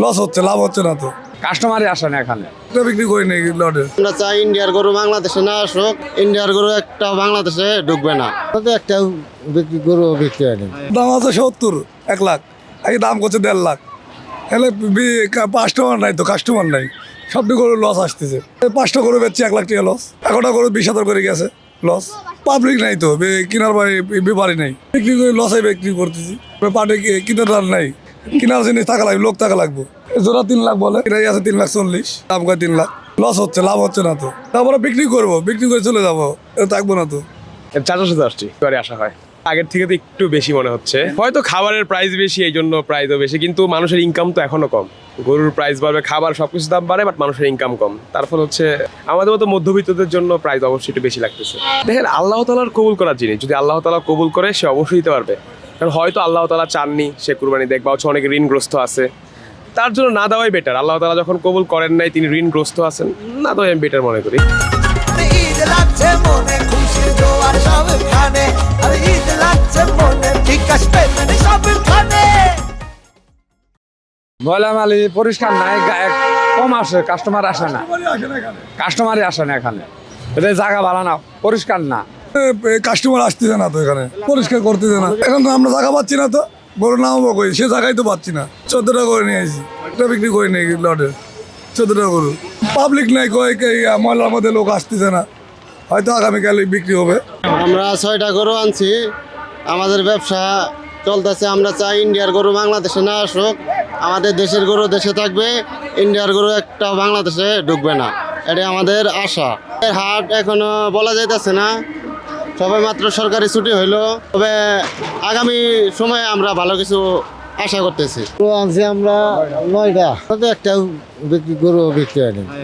Loss হচ্ছে, লাভ হচ্ছে না তো। কাস্টমারই আসে না এখানে। বিক্রি করি নেই লটে। আমরা চাই ইন্ডিয়ার গরু বাংলাদেশে না আসুক, ইন্ডিয়ার গরু একটা বাংলাদেশে ঢুকবে না। একটা গরু বিক্রি হয়নি। দাম আছে 70, 1 লাখ, এই দাম করছে 1.5 লাখ। এলে কাস্টমার নাই তো, কাস্টমার নাই, সবটি গরু লস আসতেছে। 5টা গরু বেচছি 1 লাখ টাকা লস, 11টা গরু 20,000 করে গেছে লস। পাবলিক নাই তো, কেনার ব্যাপারই নাই, বিক্রি করে লসে বিক্রি করতেছি। পাটে কিনার দাম নাই, কিনার জিনিস টাকা লাগবে, লোক টাকা লাগবে। জোড়া 3 লাখ বলে, এটাই আছে 3,40,000, দাম কয় 3 লাখ। লস হচ্ছে, লাভ হচ্ছে না তো। তারপরে বিক্রি করবো, বিক্রি করে চলে যাবো, থাকবো না তো। চাচার সাথে আসছি, এবারে আসা হয়। আগের থেকে তো একটু বেশি মনে হচ্ছে, হয়তো খাবারের প্রাইস বেশি, এই জন্য প্রাইসও বেশি, কিন্তু মানুষের ইনকাম তো এখনো কম। গরুর প্রাইস বাড়বে, খাবার সবকিছু দাম বাড়ে, বাট মানুষের ইনকাম কম। তার ফলে হচ্ছে আমাদের মতো মধ্যবিত্তদের জন্য প্রাইস অবশ্যই একটু বেশি লাগতেছে। দেখেন, আল্লাহ তাআলার কবুল করার জিনিস, যদি আল্লাহ তাআলা কবুল করে সে অবশ্যই দিতে পারবে। কারণ হয়তো আল্লাহ তাআলা চাননি সে কুরবানি দেখ, বা হচ্ছে অনেক ঋণগ্রস্ত আছে, তার জন্য না দেওয়াই বেটার। আল্লাহ তাআলা যখন কবুল করেন নাই, তিনি ঋণগ্রস্ত আছেন, না দেওয়াই আমি বেটার মনে করি। ঈদ লাগছে মনে, খুশি জোয়ার সবখানে, আর ঈদ লাগছে মনে, বিকাশ পেমেন্ট সবখানে। ময়লা মালি পরিষ্কার নাই, কম আসে, কাস্টমার আসে না, কাস্টমারই আসে না এখানে। এটা জায়গা ভালো না, পরিষ্কার না। কাস্টমার আসতেছে না তো, এখানে পরিষ্কার করতেছে না। এখন তো আমরা জায়গা পাচ্ছি না তো, গরু নামাবো কই, সে জায়গায় তো পাচ্ছি না। 14টা করে নিয়ে আসি, একটা বিক্রি করে নিই লটে, 14টা গরু। পাবলিক নাই, ময়লার মধ্যে লোক আসতেছে না, হয়তো আগামীকাল বিক্রি হবে। আমরা 6টা গরু আনছি, আমাদের ব্যবসা চলতেছে। আমরা চাই ইন্ডিয়ার গরু বাংলাদেশে না আসুক, আমাদের দেশের গরু দেশে থাকবে, ইন্ডিয়ার গরু একটা বাংলাদেশে ঢুকবে না, এটাই আমাদের আশা। হাট এখনো বলা যাইতেছে না, সবে মাত্র সরকারি ছুটি হইলো, তবে আগামী সময়ে আমরা ভালো কিছু আশা করতেছি। আনছি আমরা 9টা, একটা গরু বিক্রি হয়নি।